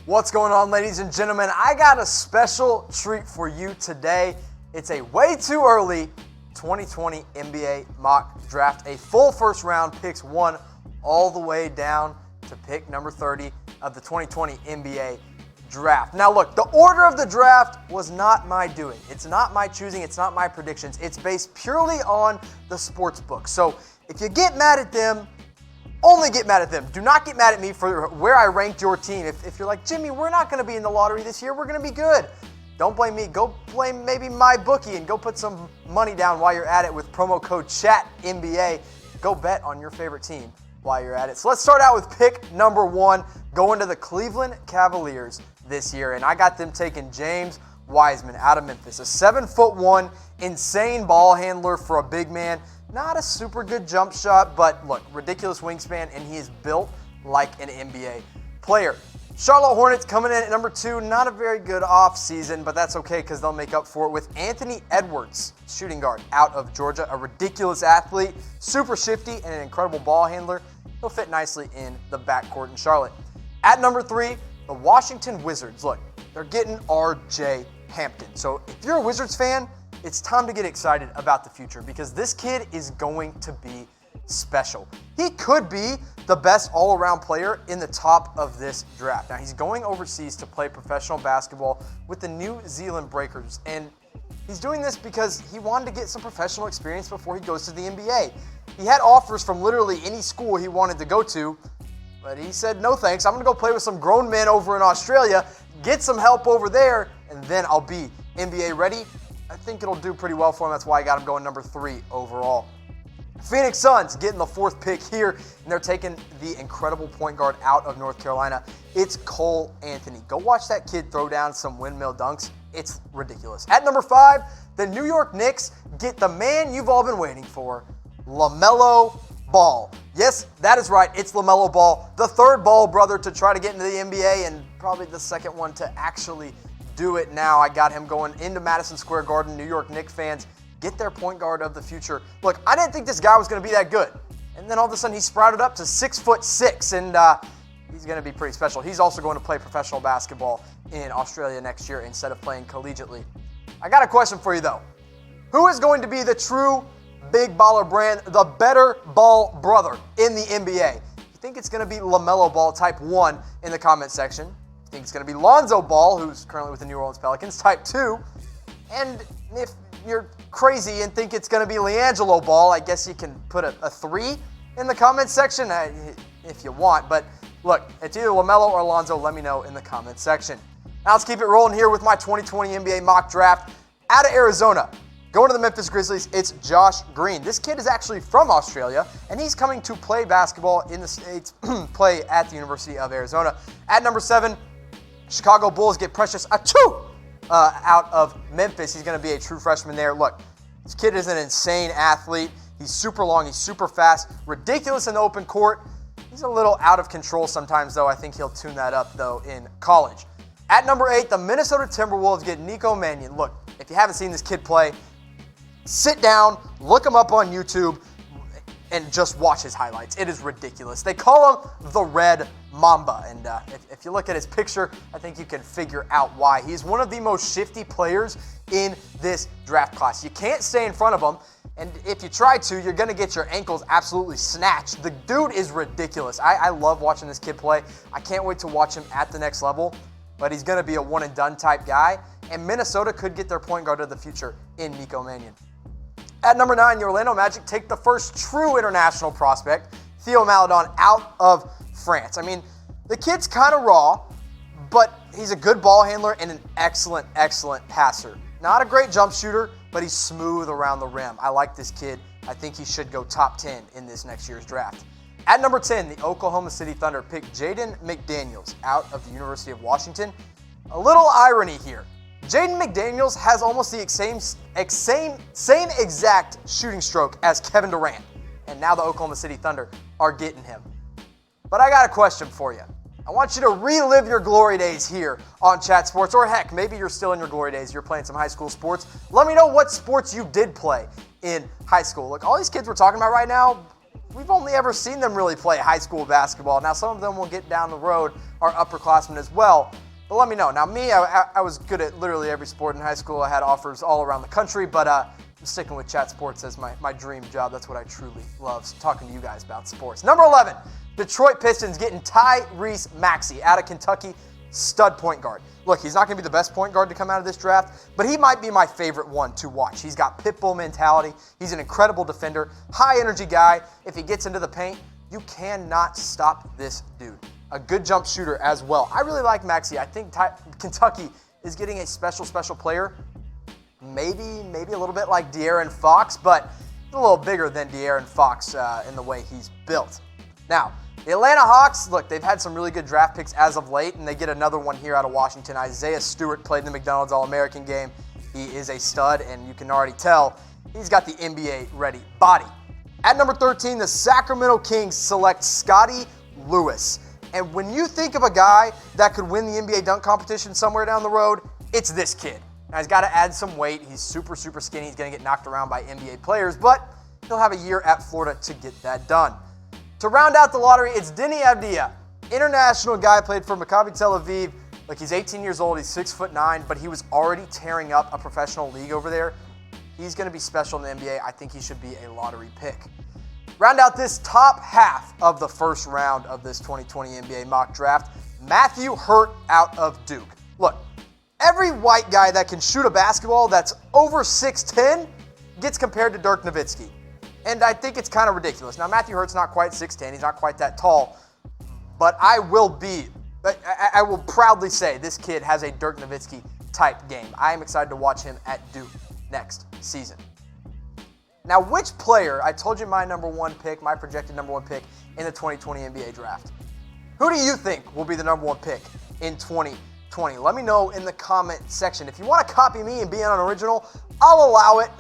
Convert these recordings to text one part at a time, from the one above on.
What's going on, ladies and gentlemen? I got a special treat for you today. It's a way too early 2020 NBA mock draft. A full first round, picks 1 all the way down to pick number 30 of the 2020 NBA draft. Now look, the order of the draft was not my doing. It's not my choosing. It's not my predictions. It's based purely on the sports book. So if you get mad at them, only get mad at them. Do not get mad at me for where I ranked your team. If you're like, Jimmy, we're not going to be in the lottery this year. We're going to be good. Don't blame me. Go blame maybe my bookie and go put some money down while you're at it with promo code CHATNBA. Go bet on your favorite team while you're at it. So let's start out with pick number 1, going to the Cleveland Cavaliers this year. And I got them taking James Wiseman out of Memphis. A 7'1", insane ball handler for a big man. Not a super good jump shot, but look, ridiculous wingspan, and he is built like an NBA player. Charlotte Hornets coming in at number 2. Not a very good offseason, but that's okay because they'll make up for it with Anthony Edwards, shooting guard out of Georgia. A ridiculous athlete, super shifty, and an incredible ball handler. He'll fit nicely in the backcourt in Charlotte. At number 3, the Washington Wizards. Look, they're getting R.J. Hampton. So if you're a Wizards fan, it's time to get excited about the future because this kid is going to be special. He could be the best all-around player in the top of this draft. Now, he's going overseas to play professional basketball with the New Zealand Breakers, and he's doing this because he wanted to get some professional experience before he goes to the NBA. He had offers from literally any school he wanted to go to, but he said, no thanks, I'm going to go play with some grown men over in Australia, get some help over there, and then I'll be NBA ready. I think it'll do pretty well for him. That's why I got him going number 3 overall. Phoenix Suns getting the 4th pick here, and they're taking the incredible point guard out of North Carolina. It's Cole Anthony. Go watch that kid throw down some windmill dunks. It's ridiculous. At number 5, the New York Knicks get the man you've all been waiting for, LaMelo Ball. Yes, that is right. It's LaMelo Ball, the 3rd Ball brother to try to get into the NBA and probably the 2nd one to actually do it now. I got him going into Madison Square Garden. New York Knicks fans, get their point guard of the future. Look, I didn't think this guy was going to be that good. And then all of a sudden he sprouted up to 6'6", and he's going to be pretty special. He's also going to play professional basketball in Australia next year instead of playing collegiately. I got a question for you, though. Who is going to be the true big baller brand, the better ball brother in the NBA? You think it's going to be LaMelo Ball type 1 in the comment section? You think it's going to be Lonzo Ball, who's currently with the New Orleans Pelicans, type 2? And if you're crazy and think it's going to be LiAngelo Ball, I guess you can put a 3 in the comments section if you want. But look, it's either LaMelo or Lonzo. Let me know in the comments section. Now let's keep it rolling here with my 2020 NBA mock draft. Out of Arizona, going to the Memphis Grizzlies, it's Josh Green. This kid is actually from Australia, and he's coming to play basketball in the States, play at the University of Arizona. At number 7, Chicago Bulls get Precious Achiuwa out of Memphis. He's going to be a true freshman there. Look, this kid is an insane athlete. He's super long. He's super fast. Ridiculous in the open court. He's a little out of control sometimes, though. I think he'll tune that up, though, in college. At number 8, the Minnesota Timberwolves get Nico Mannion. Look, if you haven't seen this kid play, sit down, look him up on YouTube, and just watch his highlights. It is ridiculous. They call him the Red Mamba, and if you look at his picture, I think you can figure out why. He's one of the most shifty players in this draft class. You can't stay in front of him, and if you try to, you're going to get your ankles absolutely snatched. The dude is ridiculous. I love watching this kid play. I can't wait to watch him at the next level, but he's going to be a one-and-done type guy, and Minnesota could get their point guard of the future in Nico Mannion. At number 9, the Orlando Magic take the first true international prospect, Theo Maledon, out of France. I mean, the kid's kind of raw, but he's a good ball handler and an excellent, excellent passer. Not a great jump shooter, but he's smooth around the rim. I like this kid. I think he should go top 10 in this next year's draft. At number 10, the Oklahoma City Thunder pick Jaden McDaniels out of the University of Washington. A little irony here. Jaden McDaniels has almost the same exact shooting stroke as Kevin Durant, and now the Oklahoma City Thunder are getting him. But I got a question for you. I want you to relive your glory days here on Chat Sports, or heck, maybe you're still in your glory days. You're playing some high school sports. Let me know what sports you did play in high school. Look, all these kids we're talking about right now, we've only ever seen them really play high school basketball. Now, some of them will get down the road, are upperclassmen as well. But let me know. Now, me, I was good at literally every sport in high school. I had offers all around the country, but I'm sticking with chat sports as my dream job. That's what I truly love, talking to you guys about sports. Number 11, Detroit Pistons getting Tyrese Maxey out of Kentucky, stud point guard. Look, he's not going to be the best point guard to come out of this draft, but he might be my favorite one to watch. He's got pit bull mentality. He's an incredible defender, high energy guy. If he gets into the paint, you cannot stop this dude. A good jump shooter as well. I really like Maxey. I think Kentucky is getting a special player. Maybe a little bit like De'Aaron Fox, but a little bigger than De'Aaron Fox in the way he's built. Now, the Atlanta Hawks, look, they've had some really good draft picks as of late, and they get another one here out of Washington. Isaiah Stewart played in the McDonald's All-American game. He is a stud, and you can already tell he's got the NBA-ready body. At number 13, the Sacramento Kings select Scottie Lewis. And when you think of a guy that could win the NBA dunk competition somewhere down the road, it's this kid. Now, he's got to add some weight. He's super skinny. He's going to get knocked around by NBA players, but he'll have a year at Florida to get that done. To round out the lottery, it's Deni Avdija, international guy, played for Maccabi Tel Aviv. Look, he's 18 years old. He's 6'9", but he was already tearing up a professional league over there. He's going to be special in the NBA. I think he should be a lottery pick. Round out this top half of the first round of this 2020 NBA mock draft, Matthew Hurt out of Duke. Look, every white guy that can shoot a basketball that's over 6'10" gets compared to Dirk Nowitzki. And I think it's kind of ridiculous. Now, Matthew Hurt's not quite 6'10". He's not quite that tall. But I will proudly say this kid has a Dirk Nowitzki type game. I am excited to watch him at Duke next season. Now, which player, I told you my number one pick, my projected number one pick in the 2020 NBA draft. Who do you think will be the number one pick in 2020? Let me know in the comment section. If you want to copy me and be an original, I'll allow it.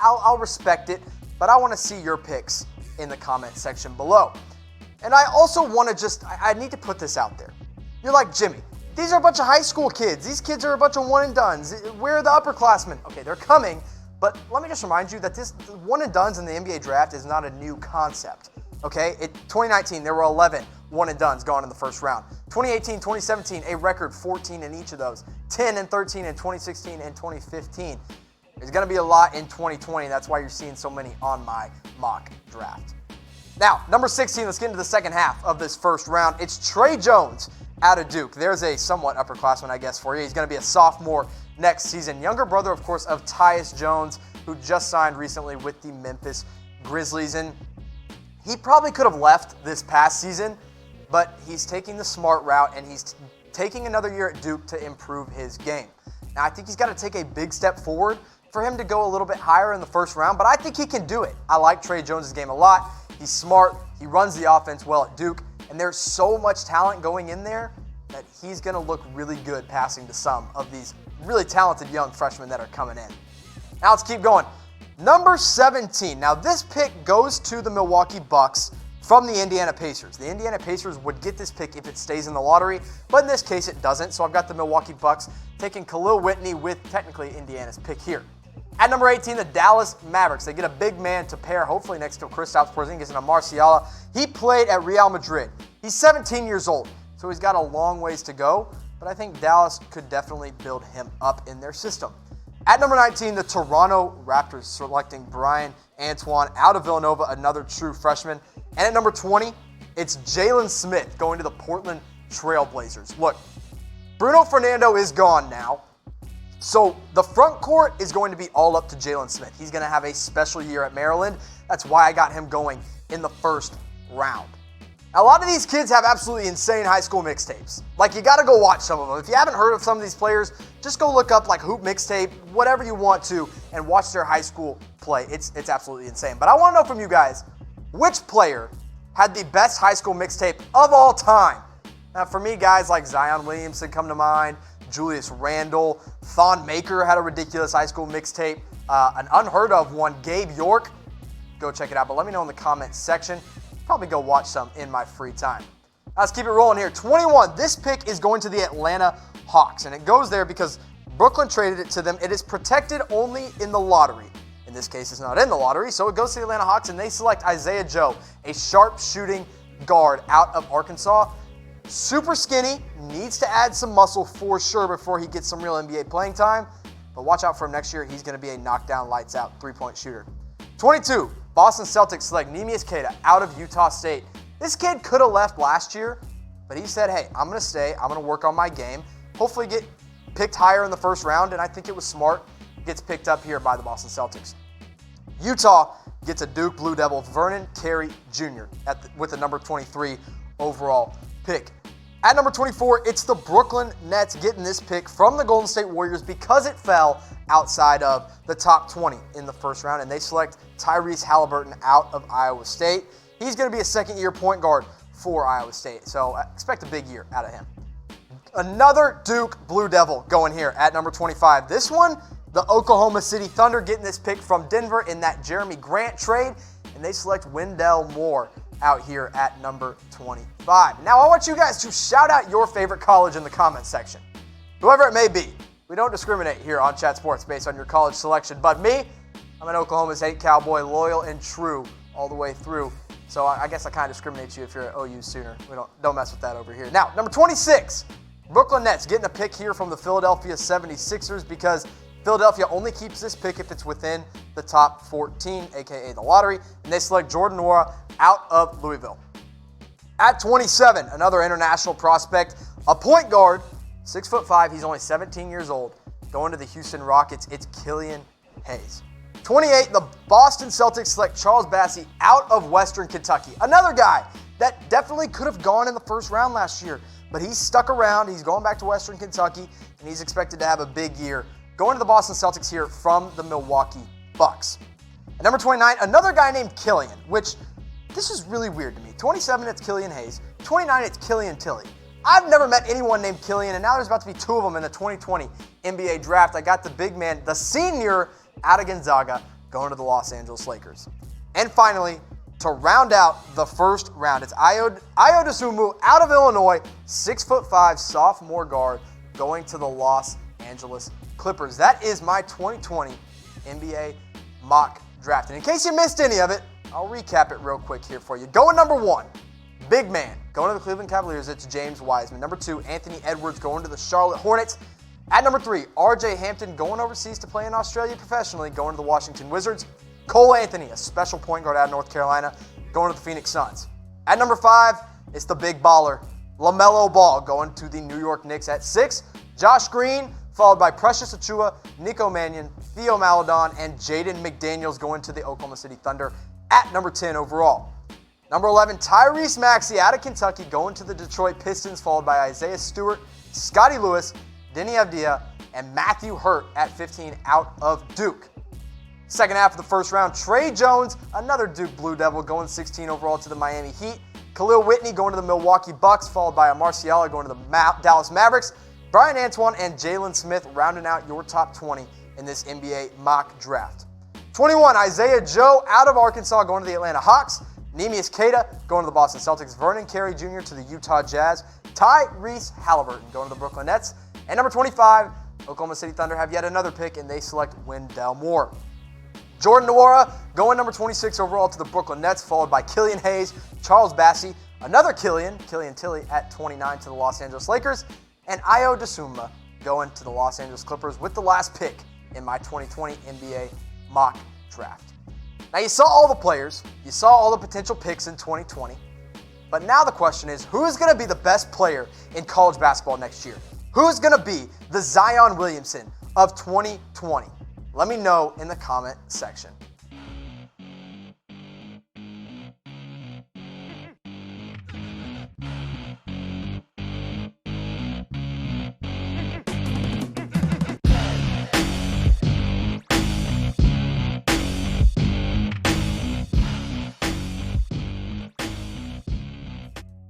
I'll respect it. But I want to see your picks in the comment section below. And I also want to I need to put this out there. You're like, Jimmy, these are a bunch of high school kids. These kids are a bunch of one and dones. Where are the upperclassmen? Okay, they're coming. But let me just remind you that this one and dones in the NBA draft is not a new concept. Okay, in 2019, there were 11 one and dones gone in the first round. 2018, 2017, a record 14 in each of those. 10 and 13 in 2016 and 2015. There's going to be a lot in 2020. That's why you're seeing so many on my mock draft. Now, number 16, let's get into the second half of this first round. It's Tre Jones out of Duke. There's a somewhat upperclassman, I guess, for you. He's going to be a sophomore next season. Younger brother, of course, of Tyus Jones, who just signed recently with the Memphis Grizzlies. And he probably could have left this past season, but he's taking the smart route, and he's taking another year at Duke to improve his game. Now, I think he's got to take a big step forward for him to go a little bit higher in the first round, but I think he can do it. I like Tre Jones' game a lot. He's smart. He runs the offense well at Duke, and there's so much talent going in there that he's going to look really good passing to some of these really talented young freshmen that are coming in. Now let's keep going. Number 17. Now this pick goes to the Milwaukee Bucks from the Indiana Pacers. The Indiana Pacers would get this pick if it stays in the lottery, but in this case it doesn't. So I've got the Milwaukee Bucks taking Khalil Whitney with technically Indiana's pick here. At number 18, the Dallas Mavericks. They get a big man to pair, hopefully next to Kristaps Porzingis and Amar Musiala. He played at Real Madrid. He's 17 years old, so he's got a long ways to go, but I think Dallas could definitely build him up in their system. At number 19, the Toronto Raptors selecting Brian Antoine out of Villanova, another true freshman. And at number 20, it's Jalen Smith going to the Portland Trail Blazers. Look, Bruno Fernando is gone now. So the front court is going to be all up to Jalen Smith. He's going to have a special year at Maryland. That's why I got him going in the first round. Now, a lot of these kids have absolutely insane high school mixtapes. Like, you got to go watch some of them. If you haven't heard of some of these players, just go look up like Hoop Mixtape, whatever you want to, and watch their high school play. It's absolutely insane. But I want to know from you guys, which player had the best high school mixtape of all time? Now, for me, guys like Zion Williamson come to mind. Julius Randle, Thon Maker had a ridiculous high school mixtape. An unheard of one, Gabe York. Go check it out, but let me know in the comments section. Probably go watch some in my free time. Now, let's keep it rolling here. 21, this pick is going to the Atlanta Hawks, and it goes there because Brooklyn traded it to them. It is protected only in the lottery. In this case, it's not in the lottery, so it goes to the Atlanta Hawks, and they select Isaiah Joe, a sharp-shooting guard out of Arkansas. Super skinny, needs to add some muscle for sure before he gets some real NBA playing time. But watch out for him next year. He's going to be a knockdown, lights-out three-point shooter. 22, Boston Celtics select Neemias Queta out of Utah State. This kid could have left last year, but he said, hey, I'm going to stay. I'm going to work on my game. Hopefully get picked higher in the first round, and I think it was smart. Gets picked up here by the Boston Celtics. Utah gets a Duke Blue Devil, Vernon Carey Jr. With the number 23 overall pick. At number 24, it's the Brooklyn Nets getting this pick from the Golden State Warriors because it fell outside of the top 20 in the first round, and they select Tyrese Halliburton out of Iowa State. He's going to be a second-year point guard for Iowa State, so expect a big year out of him. Another Duke Blue Devil going here at number 25. This one, the Oklahoma City Thunder getting this pick from Denver in that Jeremy Grant trade, and they select Wendell Moore out here at number 25. Now, I want you guys to shout out your favorite college in the comments section. Whoever it may be. We don't discriminate here on Chat Sports based on your college selection, but me, I'm an Oklahoma State Cowboy, loyal and true all the way through. So I guess I kind of discriminate you if you're an OU Sooner. We don't mess with that over here. Now, number 26, Brooklyn Nets getting a pick here from the Philadelphia 76ers because Philadelphia only keeps this pick if it's within the top 14, aka the lottery, and they select Jordan Nwora out of Louisville. At 27, another international prospect, a point guard, 6'5", he's only 17 years old, going to the Houston Rockets, it's Killian Hayes. 28, the Boston Celtics select Charles Bassey out of Western Kentucky. Another guy that definitely could have gone in the first round last year, but he's stuck around, he's going back to Western Kentucky, and he's expected to have a big year. Going to the Boston Celtics here from the Milwaukee Bucks. At number 29, another guy named Killian, which this is really weird to me. 27, it's Killian Hayes. 29, it's Killian Tilly. I've never met anyone named Killian, and now there's about to be two of them in the 2020 NBA draft. I got the big man, the senior out of Gonzaga, going to the Los Angeles Lakers. And finally, to round out the first round, it's Ayo Dosunmu out of Illinois, 6'5", sophomore guard, going to the Los Angeles Clippers. That is my 2020 NBA mock draft. And in case you missed any of it, I'll recap it real quick here for you. Going number 1, big man. Going to the Cleveland Cavaliers, it's James Wiseman. Number 2, Anthony Edwards going to the Charlotte Hornets. At number 3, RJ Hampton going overseas to play in Australia professionally, going to the Washington Wizards. Cole Anthony, a special point guard out of North Carolina, going to the Phoenix Suns. At number 5, it's the big baller, LaMelo Ball, going to the New York Knicks. At 6, Josh Green, followed by Precious Achiuwa, Nico Mannion, Theo Maledon, and Jaden McDaniels going to the Oklahoma City Thunder at number 10 overall. Number 11, Tyrese Maxey out of Kentucky going to the Detroit Pistons, followed by Isaiah Stewart, Scotty Lewis, Denny Avdia, and Matthew Hurt at 15 out of Duke. Second half of the first round, Trey Jones, another Duke Blue Devil, going 16 overall to the Miami Heat. Khalil Whitney going to the Milwaukee Bucks, followed by Marciala going to the Dallas Mavericks. Brian Antoine and Jalen Smith rounding out your top 20 in this NBA mock draft. 21, Isaiah Joe out of Arkansas going to the Atlanta Hawks. Neemias Queta going to the Boston Celtics. Vernon Carey Jr. to the Utah Jazz. Tyrese Halliburton going to the Brooklyn Nets. And number 25, Oklahoma City Thunder have yet another pick, and they select Wendell Moore. Jordan Nwora going number 26 overall to the Brooklyn Nets, followed by Killian Hayes, Charles Bassey, another Killian Tilly at 29 to the Los Angeles Lakers, and Ayo Dosunmu going to the Los Angeles Clippers with the last pick in my 2020 NBA mock draft. Now, you saw all the players, you saw all the potential picks in 2020, but now the question is, who is going to be the best player in college basketball next year? Who's going to be the Zion Williamson of 2020? Let me know in the comment section.